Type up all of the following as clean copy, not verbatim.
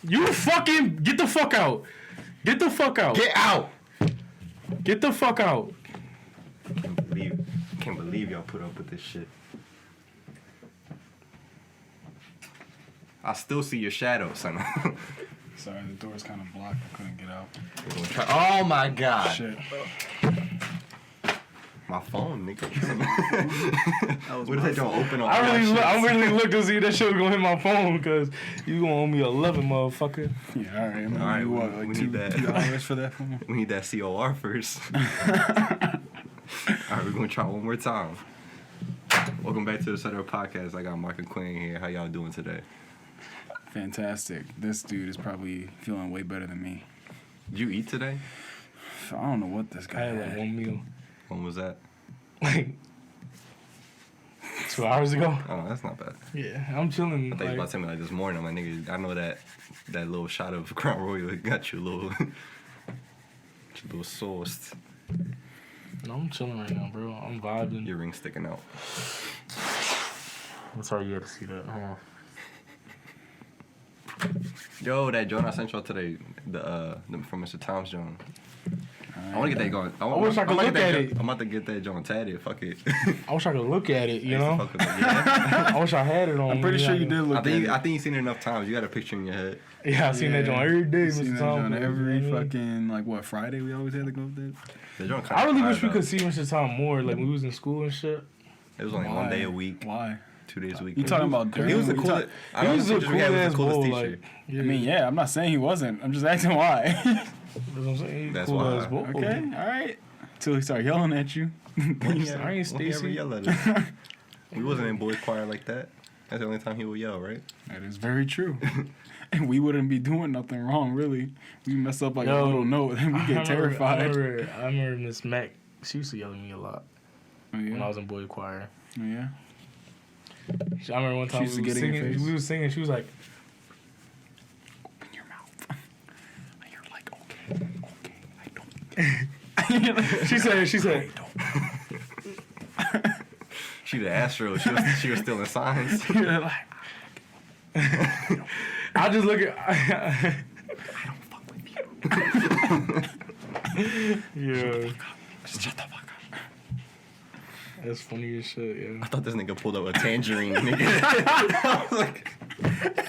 You fucking get the fuck out. Get the fuck out. Get out. Get the fuck out. Can't believe y'all put up with this shit. I still see your shadow, son. Sorry, the door's kind of blocked. I couldn't get out. Oh my god. Shit. My phone, nigga. What if they don't open on I really looked to see if that shit was gonna hit my phone because you gonna owe me 11, motherfucker. Yeah, all right. All right, what, we like need that. $2 for that phone? We need that COR first. All right, we're gonna try one more time. Welcome back to the Setup Podcast. I got Mark and Quinn here. How y'all doing today? Fantastic. This dude is probably feeling way better than me. Did you eat today? I don't know what this I guy had like had. one meal. When was that? Like 2 hours ago. Oh, that's not bad. Yeah, I'm chilling. I thought you was about to tell me like this morning. I'm like, nigga, I know that little shot of Crown Royal got you a little, sauced. No, I'm chilling right now, bro. I'm vibing. Your ring sticking out. I'm sorry you had to see that. Hold on. Yo, that joint I sent y'all today, the from Mr. Tom's joint. I want to get that going. I wish I could look at it. I'm about to get that joint tatted. Fuck it. I wish I could look at it, you know? Fuck with it, yeah. I wish I had it on. I'm pretty sure you did look I at think it. you've seen it enough times. You got a picture in your head. Yeah, I seen that joint every day, I seen Mr. that Tom. joint every fucking, like, what, Friday we always had to go up there? The joint kinda I really fire, wish we though. could see Mr. Tom more, like when we was in school and shit. It was only one day a week, Why? 2 days a week. You talking about He was the during- coolest. I He don't was know a if cool we had ass the coolest bull, teacher. like. Yeah. I mean, yeah, I'm not saying he wasn't. I'm just asking why. That's what I'm saying. He's That's cool why. ass bull. Okay, all right. Till he started yelling at you. I ain't Won't he ever Stacy. yell at us? We wasn't in boys choir like that. That's the only time he would yell, right? That is very true. And we wouldn't be doing nothing wrong, really. We mess up like a little note, and we get terrified. I remember Miss Mac. She used to yell at me a lot Oh, yeah? when I was in boy choir. Oh, yeah? I remember one time She used to we was get in your singing. face? We was singing. She was like, Open your mouth. And you're like, okay, I don't. she said, She the Astro. She was still in science. you're like, I just look at. I don't fuck with you. Yeah, Just shut the fuck up. that's funny as shit. I Yeah. thought this nigga pulled up a tangerine, nigga. I was like,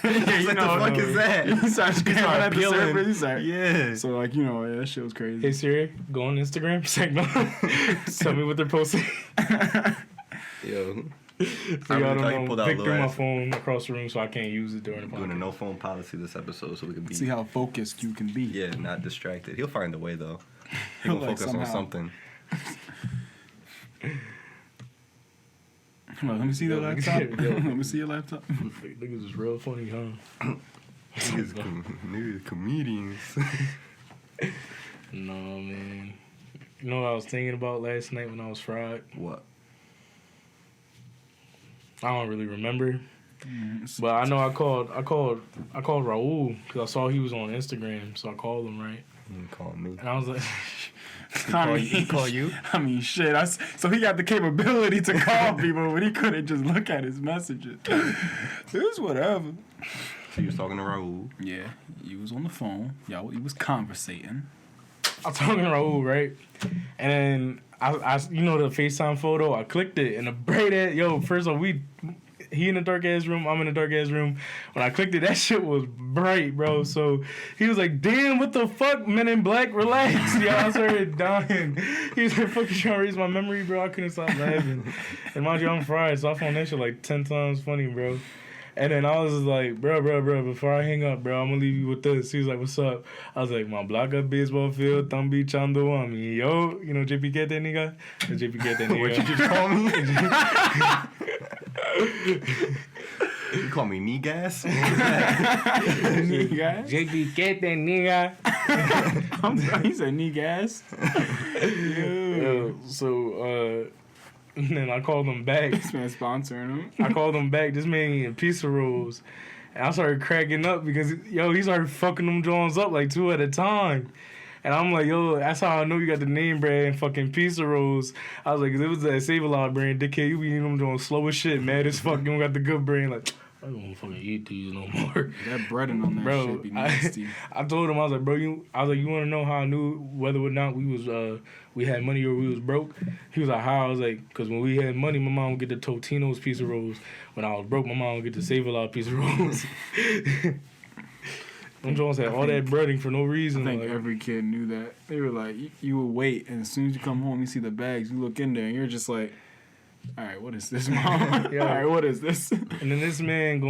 what the fuck is that? He started screaming at the peeling. surface. He started, Yeah. So, like, you know, yeah, that shit was crazy. Hey Siri, go on Instagram. Signal. Tell me what they're posting. Yo. So I y'all really thought you don't pulled know. out a Vic little threw my ass. phone across the room, so I can't use it during the Doing a podcast. no phone policy this episode so we can be See how focused you can be. yeah, not distracted. He'll find a way though. He'll Like focus on somehow. something. Come on, let me see the Yo, laptop. yo. Let me see your laptop. Niggas is real funny, huh? Niggas comedians. No, man. You know what I was thinking about last night when I was fried? What? I don't really remember. But I know I called Raul because I saw he was on Instagram, so I called him, right? You call me. And I was like, He call you? I mean, shit. So he got the capability to call people, but he couldn't just look at his messages. It's whatever. So you was talking to Raul. Yeah, he was on the phone. Y'all, he was conversating. I was talking to Raul, right? And then I you know the FaceTime photo, I clicked it and the bright ass, first of all, he in the dark ass room, I'm in the dark ass room. When I clicked it, that shit was bright, bro. So he was like, damn, what the fuck, Men in Black, relax. I started dying. He was like, fucking trying to raise my memory, bro. I couldn't stop laughing. And mind you, I'm fried, so I found that shit like 10 times funny, bro. And then I was just like, bro, before I hang up, bro, I'm gonna leave you with this. He was like, what's up? I was like, my Blanca baseball field, Tambi Chando Ami. Yo, you know JP Get that nigga? JP Get that nigga. What you just call me? You call me knee gas? Knee gas? JP Get that nigga. He said knee gas. And then I called him back. This man sponsoring him. I called him back. This man eating pizza rolls. And I started cracking up because, he started fucking them Jones up like 2 at a time. And I'm like, that's how I know you got the name brand and fucking pizza rolls. I was like, 'cause it was that Save-A-Lot brand. Dickhead, you be eating them Jones slow as shit, mad as fuck. You don't got the good brand. Like, I don't want to fucking eat these no more. That breading on that Bro, shit be nasty. I told him, I was like, bro, you want to know how I knew whether or not we had money or we was broke? He was like, how? I was like, because when we had money, my mom would get the Totino's piece of rolls. When I was broke, my mom would get the Save a Lot piece of rolls. Them Jones had all that breading for no reason. I think like, every kid knew that. They were like, you would wait, and as soon as you come home, you see the bags, you look in there, and you're just like, all right, what is this, Mom? Yeah. All right, what is this? And then this man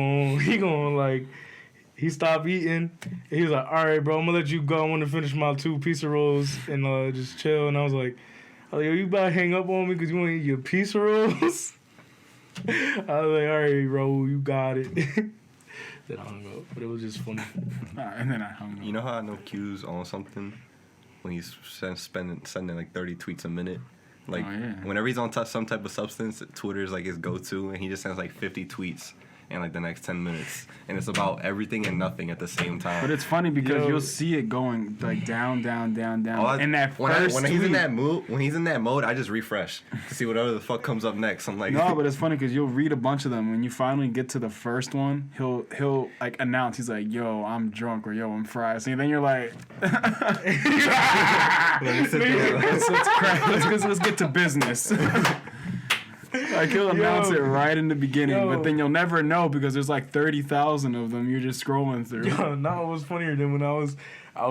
he stopped eating. He was like, all right, bro, I'm going to let you go. I want to finish my 2 piece of rolls and just chill. And I was like, yo, you about to hang up on me because you want to eat your piece of rolls? I was like, all right, bro, you got it. Then I hung up, but it was just funny. And then I hung up. You know how I know Q's on something? When he's sending like 30 tweets a minute. Like, Oh, yeah. whenever he's on some type of substance, Twitter is like his go-to, and he just sends like 50 tweets in like the next 10 minutes. And it's about everything and nothing at the same time. But it's funny because Yo. you'll see it going like down. When And that when first he's in tweet- that mood, I just refresh to see whatever the fuck comes up next. I'm like, No, but it's funny because you'll read a bunch of them. When you finally get to the first one, he'll like announce. He's like, "Yo, I'm drunk," or "Yo, I'm fried." So then you're like, let me sit there. let's get to business." Like he'll announce it right in the beginning, but then you'll never know because there's like 30,000 of them. You're just scrolling through. Yo, now it was funnier than when I was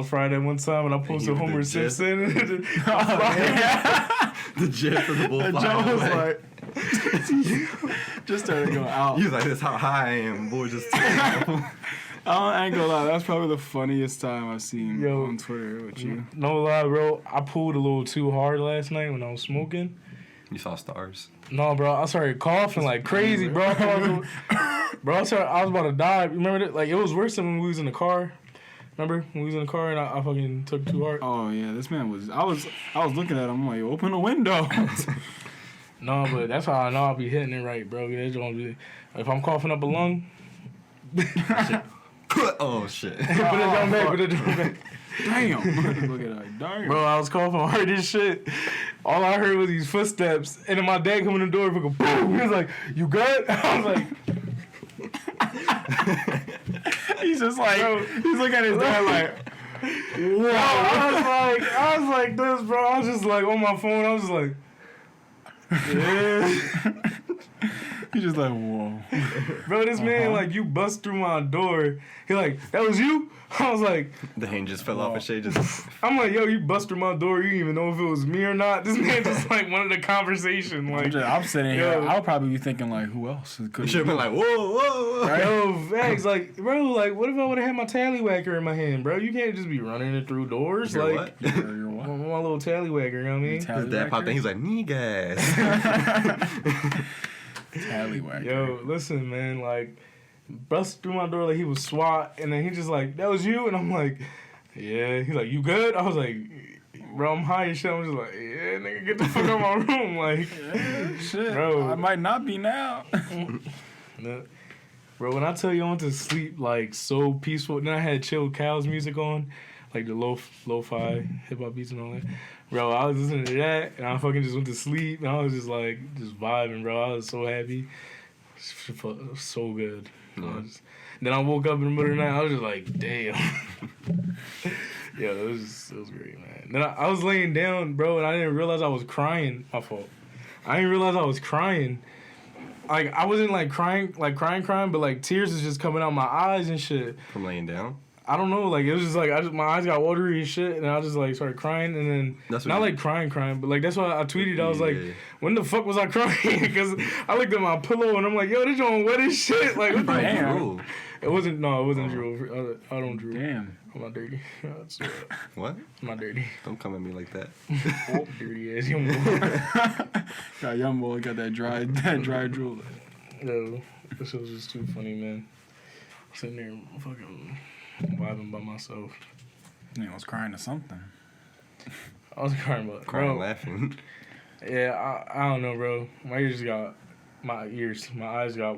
fried that one time and I posted you Homer did gif? Simpson. The gif of the bull And flying Joe was away. like, just started going out. He was like, "That's how high I am, boy." Just I ain't gonna lie, that's probably the funniest time I've seen Yo. on Twitter with you. No lie, bro. I pulled a little too hard last night when I was smoking. You saw stars. No, bro, I started coughing like crazy, bro. I was about to die. Remember that? Like, it was worse than when we was in the car. Remember when we was in the car and I fucking took too hard? Oh yeah, this man was. I was looking at him like, open the window. No, but that's how I know I'll be hitting it right, bro. That's gonna be, if I'm coughing up a lung, Oh shit. put it down back. Damn. Look at that. Damn. Bro, I was coughing hard as shit. All I heard was these footsteps, and then my dad come in the door, fucking boom. He was like, "You good?" I was like, He's just like, he's looking at his dad like, "Whoa!" I was like this, bro. I was just like on my phone. I was just like, "Yeah." he's just like, whoa. Bro, this man, like, you bust through my door. He like, "That was you?" I was like, The hinges fell off and shit. Just I'm like, yo, you bust through my door. You didn't even know if it was me or not. This man just like wanted a conversation. Like, I'm sitting Yo. here. I'll probably be thinking like, who else you could should have been like, whoa, whoa, whoa. yo, Vax, like, bro, like, what if I would have had my tallywhacker in my hand, bro? You can't just be running it through doors. Your Like, what? Your my what? little tallywhacker, you know what I mean? His dad popped in. He's like, knee gas. Tallywhacker. Yo, listen, man, like, bust through my door like he was SWAT, and then he just like, "That was you?" And I'm like, "Yeah." He's like, "You good?" I was like, "Bro, I'm high as shit." I'm just like, "Yeah, nigga, get the fuck out of my room." Like, Shit. Bro. I might not be now. no. Bro, when I tell you I went to sleep like so peaceful, then I had Chill Cows music on, like the lo-fi hip hop beats and all that. Bro, I was listening to that, and I fucking just went to sleep, and I was just like, just vibing, bro. I was so happy. So good. Then I woke up in the middle of the night, I was just like, damn. Yeah, it was great, man. Then I was laying down, bro, and I didn't realize I was crying. My fault. I didn't realize I was crying. Like, I wasn't like crying, but like tears is just coming out my eyes and shit. From laying down. I don't know, like, it was just like, my eyes got watery and shit, and I just like started crying, and then, That's what not you- like crying, but like, that's why I tweeted, I was like, Yeah. when the fuck was I crying? Because I looked at my pillow, and I'm like, yo, this joint wet as shit. Like, what the Damn. Drool. It wasn't Drew. I don't Drew. Damn. I'm not dirty. I swear. What? I'm not dirty. Don't come at me like that. Dirty ass young boy. Got young boy got that dry drool. Yo, this was just too funny, man. Sitting there fucking vibing by myself. Man was crying to something. I was crying about Crying, bro. laughing. Yeah, I don't know, bro. My eyes got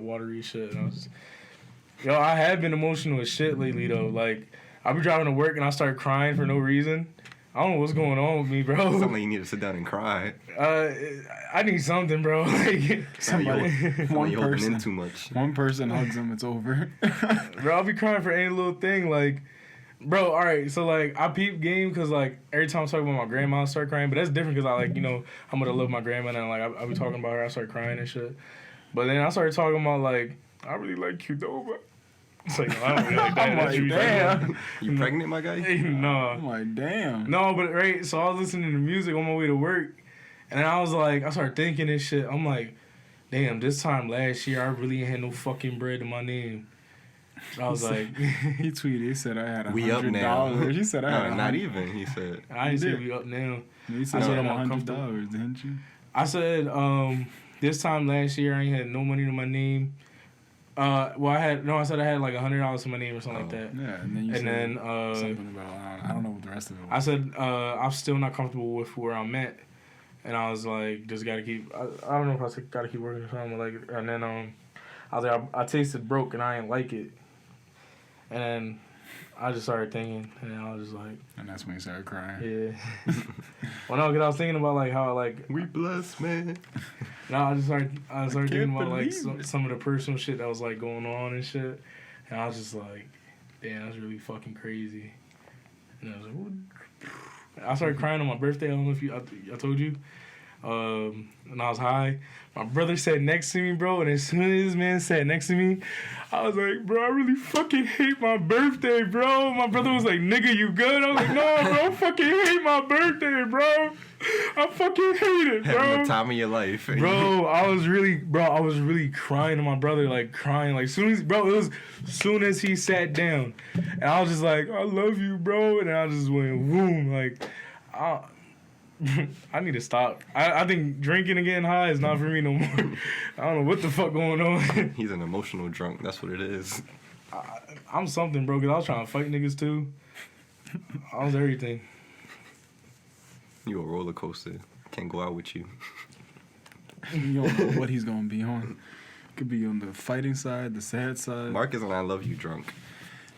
watery as shit. And I have been emotional as shit lately though. Like, I be driving to work and I start crying for no reason. I don't know what's going on with me, bro. Something like you need to sit down and cry. I need something, bro. Like, Somebody, one You're holding person, in too much. one person hugs him, it's over. bro, I'll be crying for any little thing. Like, bro, all right. So like, I peep game because like every time I talk about my grandma, I start crying. But that's different because I like how much I love my grandma and like I be talking about her, I start crying and shit. But then I started talking about like I really like Qdoba. It's like no, I don't really like that. I'm That's like, you, damn. You pregnant, my guy? no. I'm like, damn. No, but right, so I was listening to music on my way to work, and I was like, I started thinking this shit. I'm like, damn, this time last year, I really ain't had no fucking bread in my name. I was like, He tweeted, he said I had $100. We up now. He said I had No, not even, he said. I didn't say did. we up now. He said I I said had I'm $100, didn't you? I said, this time last year, I ain't had no money to my name. I said I had like $100 to my name or something like that. Yeah, and then you And said then, something about, I don't know what the rest of it was. I said, I'm still not comfortable with where I'm at. And I was like, just gotta keep, I don't know if I said gotta keep working or something, but like, and then, I was like, I tasted broke and I ain't like it. And then I just started thinking, and I was just like, And that's when he started crying. yeah. Well, no, because I was thinking about like how like, We blessed, man. no, I started thinking about like believe some of the personal shit that was like going on and shit. And I was just like, damn, that's really fucking crazy. And I was like, what? I started crying on my birthday. I don't know if I told you. And I was high. My brother sat next to me, bro, and as soon as this man sat next to me, I was like, bro, I really fucking hate my birthday, bro. My brother was like, nigga, you good? I was like, no, bro, I fucking hate my birthday, bro. I fucking hate it, bro. Having the time of your life. Bro, I was really crying to my brother, like crying, like soon as he sat down, and I was just like, I love you, bro, and I just went boom, like, I need to stop. I think drinking and getting high is not for me no more. I don't know what the fuck going on. He's an emotional drunk. That's what it is. I'm something, bro, because I was trying to fight niggas too. I was everything. You a roller coaster. Can't go out with you. You don't know what he's gonna be on. Could be on the fighting side, the sad side. Marcus and I love you drunk.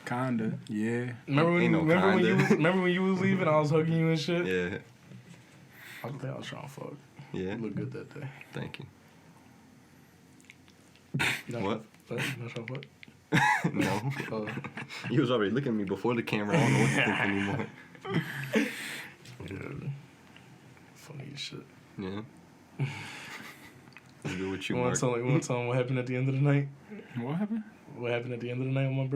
Kinda, yeah. Remember Ain't no kinda. when you was leaving? I was hugging you and shit. Yeah. I think I was trying to fuck. Yeah. You look good that day. Thank you. You not What? Trying to, not trying to fuck? No. Oh. You was already looking at me before the camera. I don't know what to think anymore. Yeah. Funny as shit. Yeah. What's good with you, You want Mark? to tell them what happened at the end of the night? What happened? What happened at the end of the night on my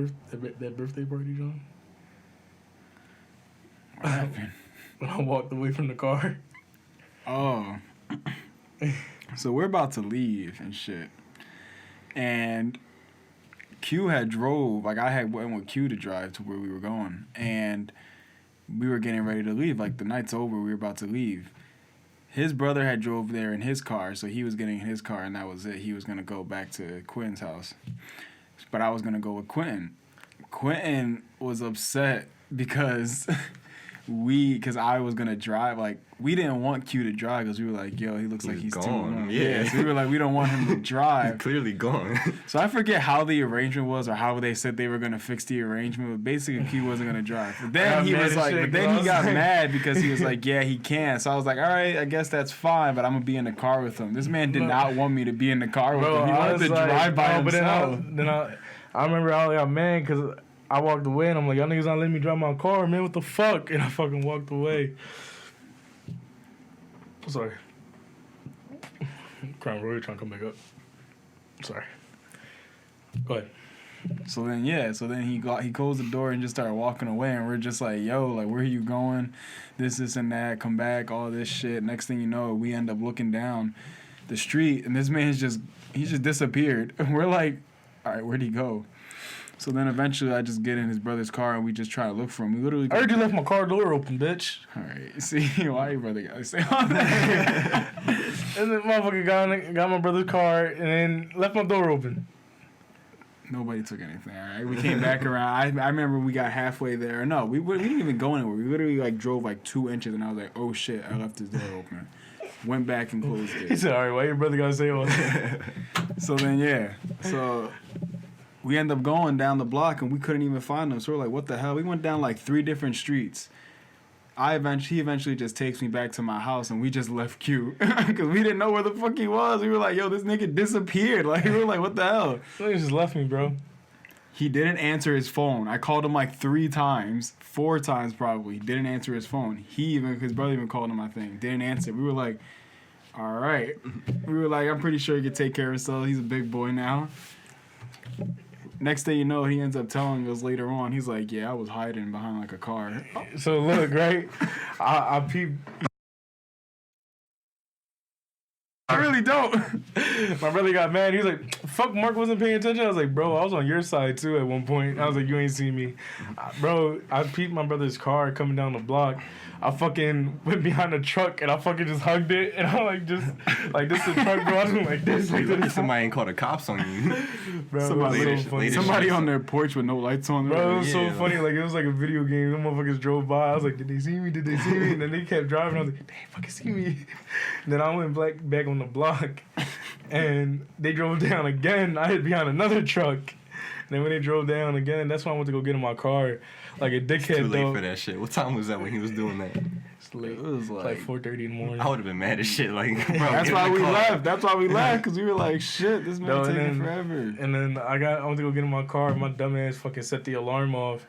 that birthday party, John? What happened? When I walked away from the car. Oh. So we're about to leave and shit. And Q had drove, like I had went with Q to drive to where we were going. And we were getting ready to leave. Like the night's over, we were about to leave. His brother had drove there in his car, so he was getting in his car and that was it. He was going to go back to Quentin's house. But I was going to go with Quentin. Quentin was upset because because I was going to drive. Like, we didn't want Q to drive because we were like, yo, he looks like he's too gone. young. Yeah. So we were like, we don't want him to He's drive. clearly gone. So I forget how the arrangement was or how they said they were going to fix the arrangement. But basically, Q wasn't going to drive. But then he was like, but then he got mad because he was like, yeah, he can. So I was like, all right, I guess that's fine, but I'm going to be in the car with him. This man did not want me to be in the car with him. He wanted to drive by himself. But then I remember I got mad because I walked away and I'm like, y'all niggas not letting me drive my car, man. What the fuck? And I fucking walked away. Sorry. Crying really trying to come back up. Sorry. Go ahead. So then he closed the door and just started walking away, and we're just like, yo, like, where are you going? This and that, come back, all this shit. Next thing you know, we end up looking down the street and this man's just disappeared. And we're like, all right, where'd he go? So then eventually I just get in his brother's car and we just try to look for him. We literally I heard you left my car door open, bitch. all right, see, why your brother gotta say all that? And then motherfucker got my brother's car and then left my door open. Nobody took anything, all right? We came back around. I remember we got halfway there. No, we didn't even go anywhere. We literally, like, drove, like, 2 inches, and I was like, oh, shit, I left his door open. Went back and closed He it. said, all right, why your brother gotta say all that? So then, yeah. So we end up going down the block, and we couldn't even find them. So we're like, what the hell? We went down, like, 3 different streets. he eventually just takes me back to my house, and we just left Q because we didn't know where the fuck he was. We were like, yo, this nigga disappeared. Like, we were like, what the hell? He just left me, bro. He didn't answer his phone. I called him like 4 times probably. He didn't answer his phone. His brother even called him, I think. Didn't answer. We were like, all right. We were like, I'm pretty sure he could take care of himself. He's a big boy now. Next thing you know, he ends up telling us later on. He's like, yeah, I was hiding behind like a car. So look, right? I peeped. I really don't. My brother got mad. He was like, fuck, Mark wasn't paying attention. I was like, bro, I was on your side too at one point. I was like, you ain't see me. Bro, I peeped my brother's car coming down the block. I fucking went behind the truck and I fucking just hugged it. And I like this the truck, bro. I was like this. Like this. Somebody ain't called the cops on you. Bro, Somebody, it was so funny. somebody on their porch with no lights on. Bro, it was so Yeah, funny. Like, it was like a video game. Them motherfuckers drove by. I was like, did they see me? Did they see me? And then they kept driving. I was like, they ain't fucking see me. And then I went back on the block. And they drove down again. I hid behind another truck. And then when they drove down again, that's when I went to go get in my car. Like a dickhead, Too late though. for that shit. What time was that when he was doing that? It's late. It was Like 4:30 in the morning. I would have been mad as shit. Like, bro, That's get why in the we car. left. That's why we left, because we were like, shit, this man No, and taking then- forever. And then I went to go get in my car. My dumb ass fucking set the alarm off.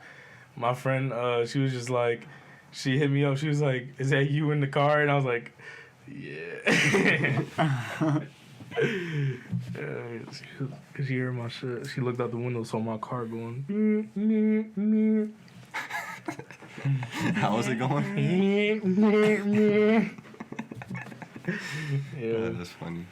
My friend, she was just like, she hit me up. She was like, "Is that you in the car?" And I was like, "Yeah." She heard my shit. She looked out the window, saw my car going. How was it going? Yeah. That's funny.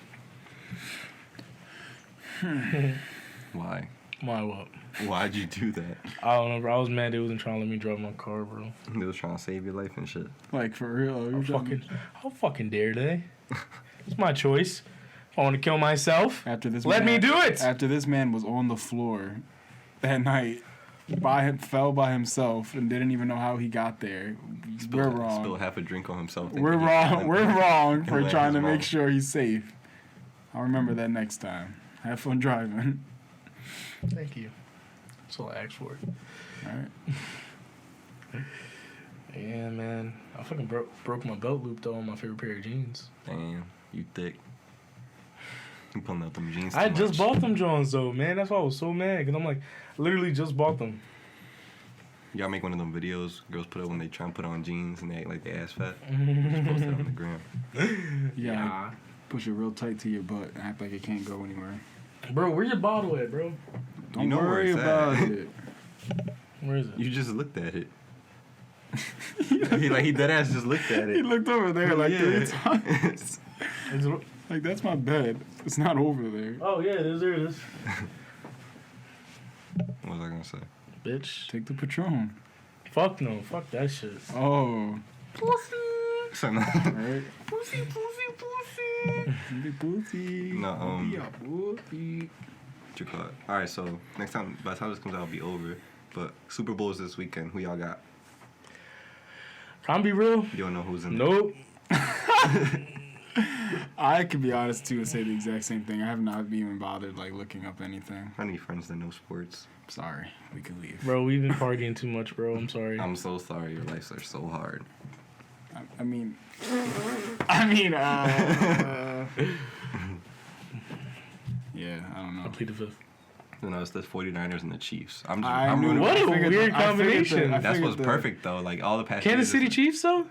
Why? My what? Why'd you do that? I don't know, bro. I was mad they wasn't trying to let me drive my car, bro. They was trying to save your life and shit. Like, for real. How fucking dare they? It's my choice. If I want to kill myself, After this let me do it. After this man was on the floor that night, fell by himself and didn't even know how he got there. We're wrong. Spilled half a drink on himself. We're wrong. We're wrong for land trying his to make mom. sure he's safe. I'll remember that next time. Have fun driving. Thank you. That's all I asked for. All right. Yeah, man. I fucking broke my belt loop though on my favorite pair of jeans. Damn, you thick. You pulling out them jeans. I too just much. bought them Johns though, man. That's why I was so mad. Cause I'm like, literally just bought them. Y'all make one of them videos girls put up when they try and put on jeans and they act like they ass fat. Just post it on the gram. Yeah. Push it real tight to your butt and act like it can't go anywhere. Bro, where's your bottle at, bro? Don't You know where worry it's at. about it. Where is it? You just looked at it. he dead ass just looked at He it. looked over there like Yeah. 3 times. Is it? Like, that's my bed. It's not over there. Oh yeah, there it is. What was I gonna say? Bitch. Take the Patron. Fuck no. Fuck that shit. Oh. So, no, Right. Pussy. Pussy. No, Yeah, pussy. what you call it? All right, so next time, by the time this comes out, it'll be over. But Super Bowl is this weekend. Who y'all got? Can I be real? You don't know who's in there. Nope. I could be honest too and say the exact same thing. I have not even bothered like looking up anything. I need friends that know sports. Sorry, we could leave. Bro, we've been partying too much, bro. I'm sorry. I'm so sorry. Your lives are so hard. I mean, yeah, I don't I know. plead the fifth. You know, it's the 49ers and the Chiefs. I'm I rooting knew- What I a figured weird the- I figured the- combination. I That's figured what's the- perfect though. Like all the past. Kansas years, City Chiefs, though?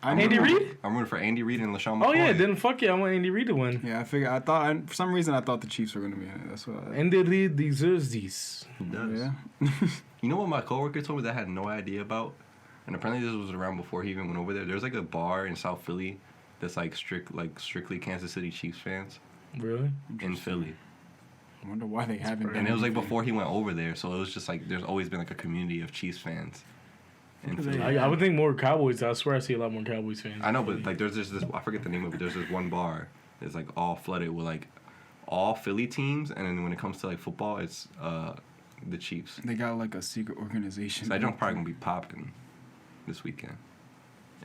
I'm Andy rooting- Reid? I'm rooting for Andy Reid and LaShawn McCoy. Oh, yeah, then fuck yeah, I want Andy Reid to win. Yeah, I figured. For some reason, I thought the Chiefs were gonna be in it. That's what. Andy Reid deserves this. He does. Yeah. You know what my coworker told me that I had no idea about? And apparently this was around before he even went over there. There's like a bar in South Philly that's like strictly Kansas City Chiefs fans Really? in Philly. I wonder why they haven't. pretty- done And it was like anything. before he went over there, so it was just like there's always been like a community of Chiefs fans in Because they- Philly. I would think more Cowboys. I swear I see a lot more Cowboys fans. I know, but like there's just this, I forget the name of it. There's this one bar that's like all flooded with like all Philly teams, and then when it comes to like football, it's the Chiefs. They got like a secret organization. So I don't probably gonna be popping this weekend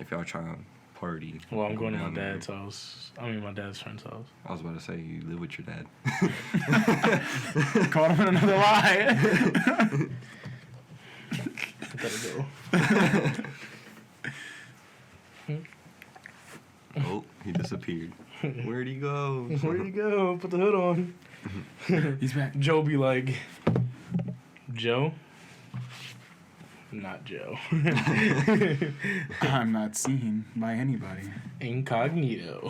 if y'all trying to party. Well, I'm going to my down there. dad's house. I mean, my dad's friend's house. I was about to say you live with your dad. Caught him in another lie. I gotta go. Where'd he go? Where'd he go? Put the hood on. He's back. Joe be like, Joe? Not Joe. I'm not seen by anybody. Incognito.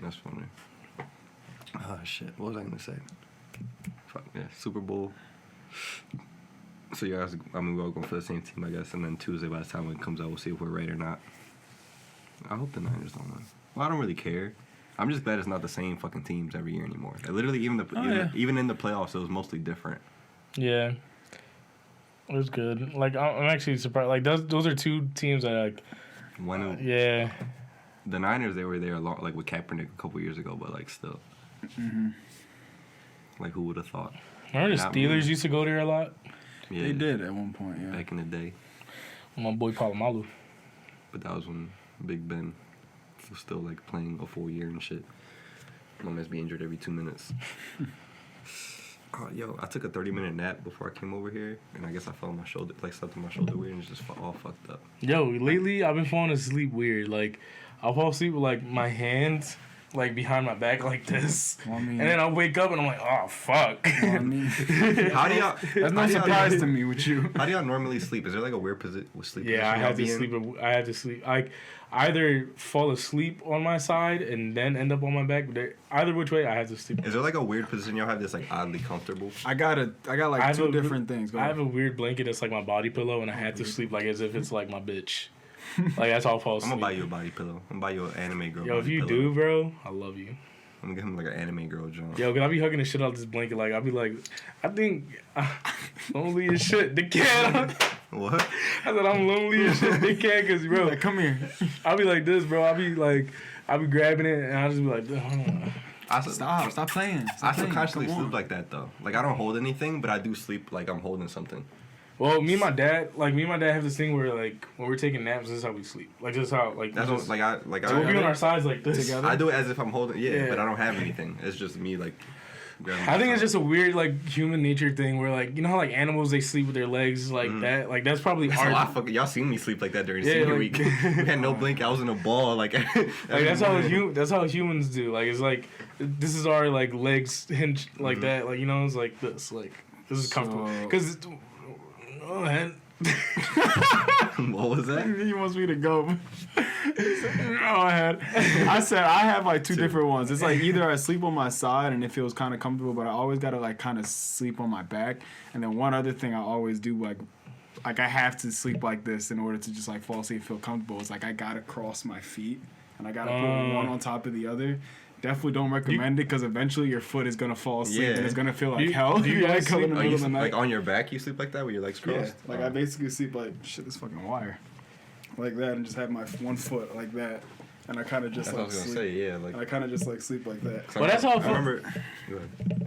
That's funny. Oh shit! What was I gonna say? Fuck yeah, Super Bowl. So you guys, I mean, we're all going for the same team, I guess. And then Tuesday, by the time it comes out, we'll see if we're right or not. I hope the Niners don't win. Well, I don't really care. I'm just glad it's not the same fucking teams every year anymore. Like, literally, even in the playoffs, it was mostly different. Yeah. It was good. Like, I'm actually surprised. Like, those are two teams that, like, yeah. The Niners, they were there a lot, like with Kaepernick a couple years ago, but like still. Mm-hmm. Like, who would have thought? Remember the Not Steelers me. used to go there a lot? Yeah, They did at one point, yeah. back in the day. My boy Palomalu. But that was when Big Ben was still like playing a full year and shit. My man's be injured every 2 minutes. Yo, I took a 30-minute nap before I came over here, and I guess I fell on my shoulder, like slept on my shoulder weird, and it's just all fucked up. Yo, lately I've been falling asleep weird. Like, I'll fall asleep with like my hands like behind my back like this, Well, I mean, and then I'll wake up and I'm like, oh fuck. well, I mean, How do y'all? that's no surprise to me with you. How do y'all normally sleep? Is there like a weird sleep position? Yeah, I y'all had to be in? sleep. I had to sleep. I either fall asleep on my side and then end up on my back. But either which way, I had to sleep. Is there like a weird position y'all have that's like oddly comfortable? I got like I have two a- different things. Go I have ahead. a weird blanket that's like my body pillow, and I had to sleep like as if it's like my bitch. Like that's how I'll fall I'm asleep. gonna buy you a body pillow. I'm gonna buy you an anime girl. Yo, if body you pillow. do, bro, I love you. I'm gonna get him like an anime girl joint. Yo, cause I be hugging the shit out of this blanket. Like I be like, I think lonely as shit. The cat. What? I said I'm lonely as shit. The cat, cause bro, Like, come here. I be like this, bro. I be grabbing it, and I just be like, Stop playing. I subconsciously sleep like that though. Like I don't hold anything, but I do sleep like I'm holding something. Well, me and my dad have this thing where like when we're taking naps, this is how we sleep. Like this is how like That's we what, just, like I so we'll be on our sides like this. Together? I do it as if I'm holding, Yeah. but I don't have anything. It's just me like. grabbing I think it's myself. just a weird like human nature thing where like you know how like animals they sleep with their legs like that. Like that's probably That's our. a lot fucking. Y'all seen me sleep like that during Yeah, senior like- week. We had no blanket. I was in a ball. Like, Like that's how humans do. Like it's like this is our like legs hinge like that. Like you know it's like this. Like this is comfortable So- because. What was that? He wants me to go. Go ahead. I said I have like two different ones. It's like either I sleep on my side and it feels kind of comfortable, but I always gotta like kind of sleep on my back. And then one other thing I always do like I have to sleep like this in order to just like fall asleep and feel comfortable. It's like I gotta cross my feet and I gotta put one on top of the other. Definitely don't recommend it because eventually your foot is gonna fall asleep Yeah. and it's gonna feel like Do you- hell. do you You're, guys like, in sleep- the Oh, middle you of the sleep, night. like on your back? You sleep like that with your legs Yeah, crossed? like I basically sleep like shit. This fucking wire, like that, and just have my one foot like that, and I kind of just That's what I like was gonna sleep. say. Yeah, like. And I kind of just like sleep like that. Well, that's how I I feel- remember. Go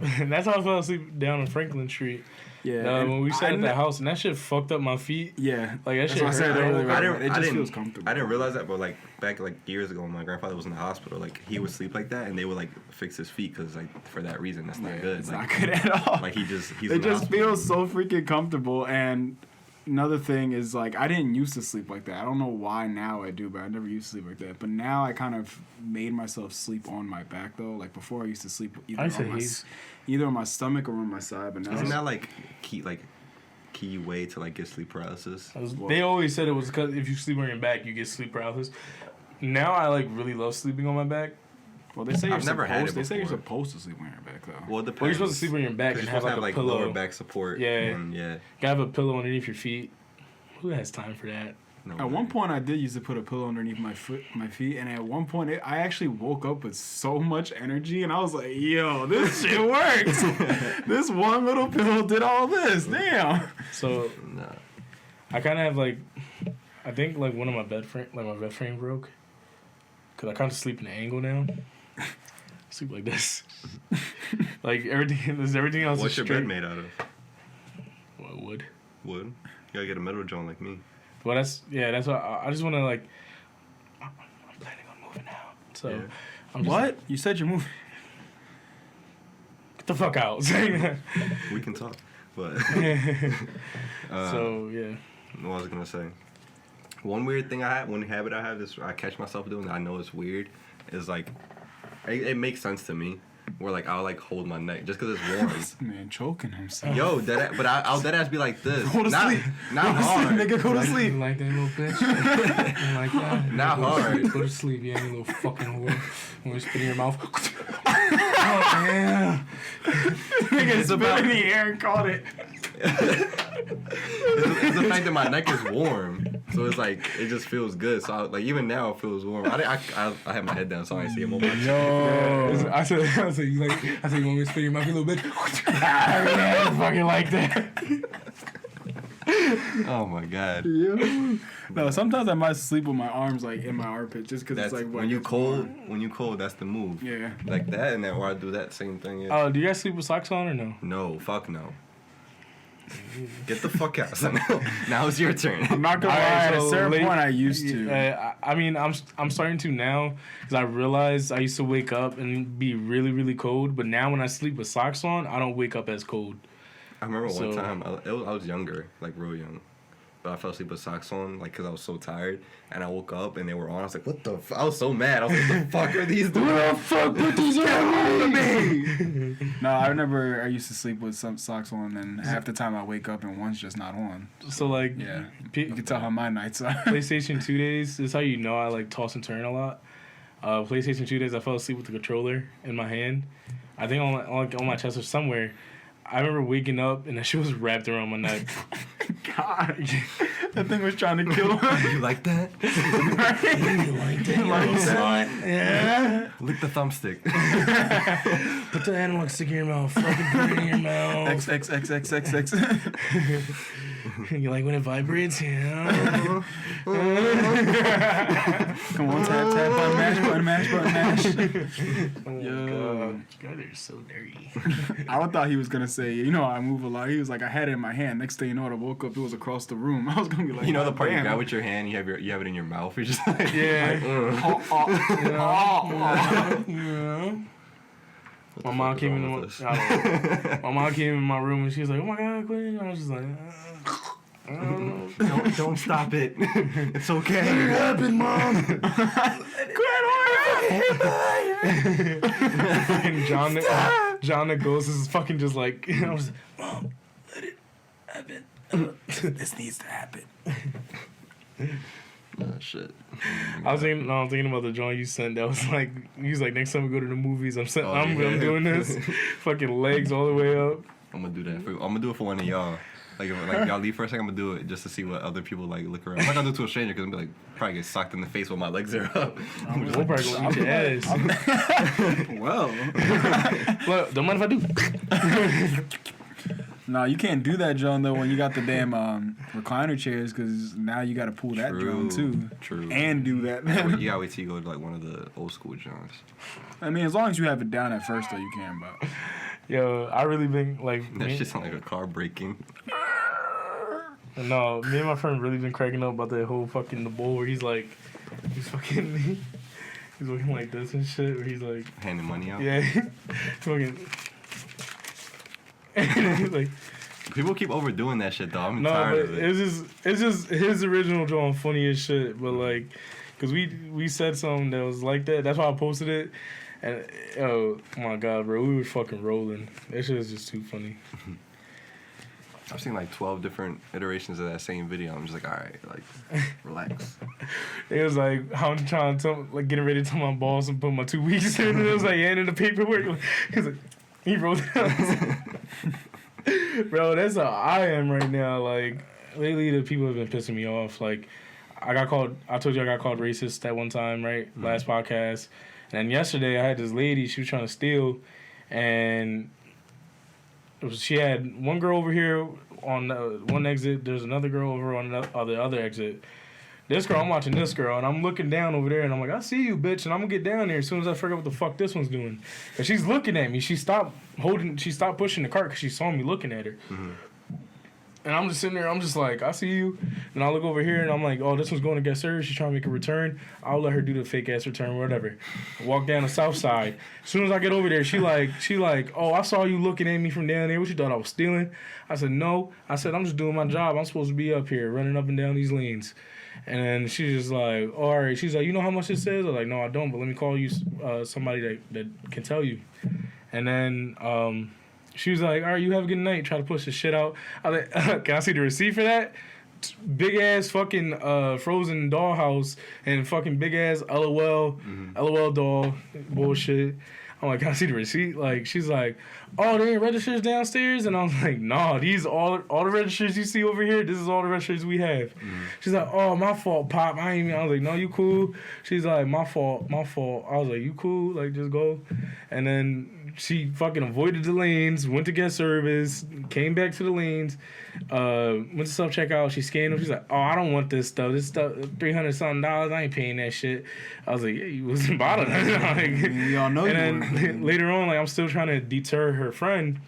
ahead. That's how I fell asleep down on Franklin Street. Yeah, When we sat at I the house and that shit fucked up my feet. Yeah, Like that that's shit what I said hurt. earlier. I didn't. It I just didn't, feels comfortable. I didn't realize that, but like back like years ago when my grandfather was in the hospital, like he would sleep like that, and they would like fix his feet because like for that reason that's not Yeah, good. It's like, not good at all. Like he's it in the just hospital. feels so freaking comfortable. And another thing is like I didn't used to sleep like that. I don't know why now I do, but I never used to sleep like that. But now I kind of made myself sleep on my back though. Like before I used to sleep either on my stomach or on my side. But now Isn't that like key way to like get sleep paralysis? They always said it was because if you sleep on your back, you get sleep paralysis. Now I like really love sleeping on my back. well, they say you're I've never had supposed. it They say you're before. supposed to sleep on your back though. Well, it depends. Well, you're supposed to sleep on your back 'Cause and you're have supposed like to a have pillow. lower back support. Yeah. And yeah. Gotta have a pillow underneath your feet. Who has time for that? No At way. one point, I did used to put a pillow underneath my feet, and at one point, I actually woke up with so much energy, and I was like, "Yo, this shit works! This one little pillow did all this. Damn!" So Nah. I kind of have like, I think like one of my bed frame broke. Cause I kind of sleep in an angle now. Sleep like this. Like everything else What's is your straight. bed made out of? What, wood. Wood. You gotta get a metal joint like me. Well, that's why I just want to like. I'm planning on moving out. So Yeah. I'm just, What? You said you're moving. Get the fuck out. We can talk. But So yeah. what was I gonna say? One weird thing I have, one habit I have, is I catch myself doing. I know it's weird. Is like, it makes sense to me. Where like I'll like hold my neck just because it's warm. Man, choking himself. Yo, but I'll dead ass be like this. Go to sleep. Not hard. Nigga, go to sleep. You like that little bitch? You like that? Not Go to hard. sleep, go to sleep, yeah, you little fucking whore. When you spit in your mouth. Oh, yeah. Nigga spit in the air and caught it. It's the fact that my neck is warm, so it's like it just feels good. So like even now it feels warm. I have my head down so I ain't see him on my Yo. I said, you like, you want me to spit in your mouth, you little bitch? Yeah, fucking like that. Oh my god. No, sometimes I might sleep with my arms like in my armpit just because That's it's like when you cold. When you cold, that's the move. Yeah. Like that, and then or I do that same thing. Yeah. Oh, do you guys sleep with socks on or no? No, fuck no. Get the fuck out. Now it's your turn. I'm not gonna lie. At a certain point, I used to. I mean, I'm starting to now because I realized I used to wake up and be really, really cold. But now when I sleep with socks on, I don't wake up as cold. I remember one time I was younger, like real young, but I fell asleep with socks on, like because I was so tired, and I woke up and they were on. I was like, "What the?" I was so mad. I was like, "What the fuck are these doing? Who the fuck put these on me?" No, I remember I used to sleep with some socks on, and half the time I wake up and one's just not on. So like, Yeah, you can tell how my nights are. PlayStation 2 days. This is how you know I like toss and turn a lot. PlayStation 2 days, I fell asleep with the controller in my hand. I think on my chest or somewhere. I remember waking up and that shit was wrapped around my neck. God, that thing was trying to kill me. You like that? You like that? Yeah. Lick the thumbstick. Put the analog stick in your mouth. Fucking put it in your mouth. XXXXXX. You like when it vibrates? Yeah. Come on, tap, button, mash. Oh my Yo. God. You guys are so dirty. I thought he was gonna say, you know, I move a lot. He was like, I had it in my hand. Next thing you know, I woke up, it was across the room. I was gonna be like, You know the part you damn. grab with your hand, you have it in your mouth. You're just like, Yeah. like, Yeah. What My the mom fuck is came wrong in. with this? My mom came in my room and she was like, "Oh my God, Quinn!" I was just like, I don't know. Don't stop it. It's okay. What happened, Mom? Fucking John that goes is fucking just like, I was like, Mom, let it happen. This needs to happen. Oh, shit. I was thinking about the joint you sent that was like, he was like, next time we go to the movies, I'm yeah. doing this. Fucking legs all the way up. I'm gonna do that for. I'm gonna do it for one of y'all. Like, if y'all leave for a second, I'm gonna do it just to see what other people like look around. I'm not gonna do it to a stranger because I'm gonna be like probably get socked in the face while my legs are up. I'm just We'll like, probably go eat your ass. Well, Look, don't mind if I do. no, you can't do that, John. Though when you got the damn recliner chairs, because now you got to pull that drone too. True. And do that. You gotta wait till you go to like one of the old school joints. I mean, as long as you have it down at first, though, you can. But Yo, I really been like. That shit sound like a car braking. No, me and my friend really been cracking up about that whole fucking the bowl where he's fucking he's looking like this and shit where he's like Handing money out. yeah fucking and he's like People keep overdoing that shit though. I'm no tired but of it. it's just his original drawing funny as shit but like because we said something that was like that, that's why I posted it, and oh my God bro, we were fucking rolling. That shit is just too funny. I've seen like 12 different iterations of that same video. I'm just like, all right, like, relax. It was like, I'm trying to tell, like, getting ready to tell my boss and put my 2 weeks in, and it was like, handing the paperwork. He's like, he wrote it out. Bro, that's how I am right now. Like, lately, the people have been pissing me off. Like, I told you I got called racist that one time, right? Mm-hmm. Last podcast. And then yesterday, I had this lady, she was trying to steal, and she had one girl over here on one exit. There's another girl over on the other exit. This girl, I'm watching this girl, and I'm looking down over there, and I'm like, I see you, bitch, and I'm gonna get down there as soon as I figure out what the fuck this one's doing. And she's looking at me. She stopped pushing the cart because she saw me looking at her. Mm-hmm. And I'm just sitting there. I'm just like, I see you. And I look over here and I'm like, oh, this one's going to get served. She's trying to make a return. I'll let her do the fake ass return, whatever. Walk down the south side. As soon as I get over there, she like, oh, I saw you looking at me from down there. What you thought I was stealing? I said, no. I said, I'm just doing my job. I'm supposed to be up here running up and down these lanes. And then she's just like, oh, all right. She's like, you know how much this is? I was like, no, I don't. But let me call you somebody that can tell you. And then she was like, all right, you have a good night. Try to push the shit out. I was like, can I see the receipt for that? Big ass fucking Frozen dollhouse and fucking big ass LOL doll bullshit. I'm like, can I see the receipt? Like, she's like, oh, there ain't registers downstairs? And I was like, nah, these all the registers you see over here, this is all the registers we have. She's like, oh, my fault, Pop. I was like, no, you cool. She's like, my fault. I was like, you cool? Like, just go. And then she fucking avoided the lanes, went to get service, came back to the lanes, went to self-checkout. She scanned them. She's like, oh, I don't want this stuff. This stuff, $300-something. I ain't paying that shit. I was like, yeah, you wasn't bothering. Like, y'all know you and then later on, like, I'm still trying to deter her friend,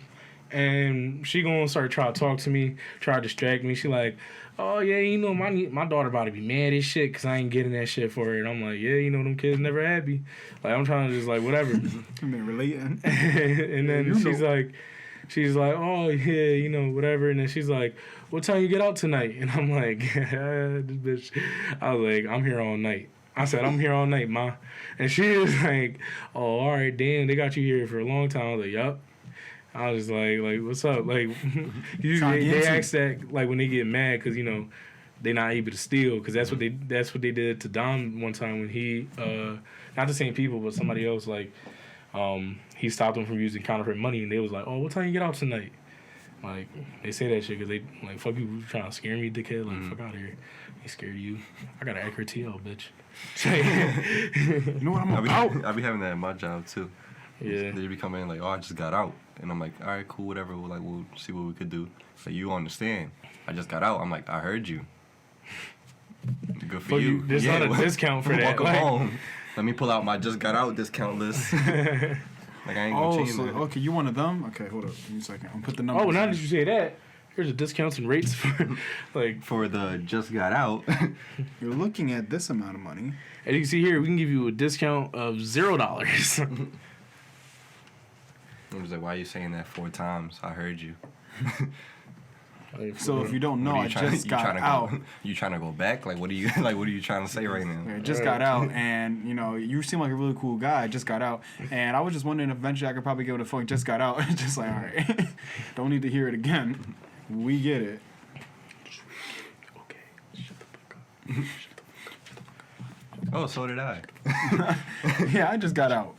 and she gonna start trying to talk to me, try to distract me. She like, oh yeah, you know, my daughter about to be mad as shit because I ain't getting that shit for her. And I'm like, yeah, you know, them kids never happy. Like, I'm trying to just like, whatever. I've been relating. And then she's like, oh yeah, you know, whatever. And then she's like, what time you get out tonight? And I'm like, this bitch. I was like, I'm here all night. I said, I'm here all night, ma. And she was like, oh, all right, damn, they got you here for a long time. I was like, yup. I was like, what's up? Like, usually they ask that, like, when they get mad because, you know, they're not able to steal, because that's what they did to Dom one time when he, not the same people, but somebody else, like, he stopped them from using counterfeit money, and they was like, oh, what time you get out tonight? Like, they say that shit because they, like, fuck you trying to scare me, dickhead. Like, fuck out of here. They scared of you. I got an accurate TL, bitch. You know what, I'm out. I be having that at my job, too. Yeah. They be coming in like, oh, I just got out. And I'm like, all right, cool, whatever. We'll see what we could do. But you understand. I just got out. I'm like, I heard you. Good for you. There's not a discount for that. Welcome home. Let me pull out my just got out discount list. Like, I ain't gonna change that. Okay, you one of them? Okay, hold up. Give me a second. I'm put the number. Oh, now that you say that, here's the discounts and rates for, like... For the just got out. You're looking at this amount of money. And you can see here, we can give you a discount of $0. I was like, why are you saying that 4 times? I heard you. So if you don't know, I just got out. You trying to go back? Like, what are you trying to say right now? I just got out, and you know, you seem like a really cool guy. I just got out, and I was just wondering if eventually I could probably give it a phone. Just got out, just like, all right, don't need to hear it again. We get it. Okay, shut the fuck up. Oh, so did I. Yeah, I just got out.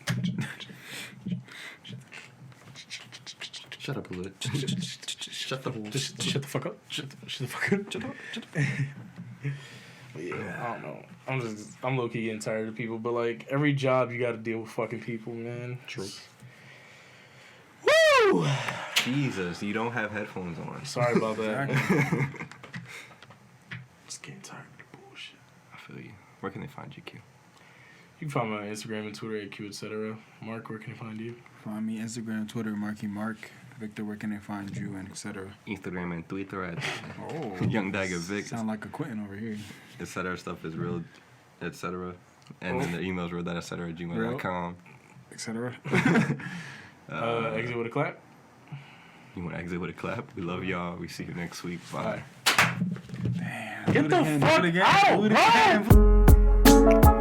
Shut up a little. Shut the Shut the fuck up. Shut the fuck up. Shut up. Yeah, I don't know. I'm low key getting tired of people, but like every job you got to deal with fucking people, man. True. Woo! Jesus, you don't have headphones on. Sorry about that. Just getting tired of the bullshit. I feel you. Where can they find you, Q? You can find me on Instagram and Twitter at Q, etc. Mark, where can they find you? Find me Instagram, Twitter, Marky Mark. Victor, where can they find you, and etc. Instagram and Twitter at Young Dagger Vic. Sound like a Quentin over here. Etc. Stuff is real, etc. And then the email's real, that etc. gmail.com. Etc. Exit with a clap. You want to exit with a clap? We love y'all. We see you next week. Bye. Damn. Get the fuck out, bro!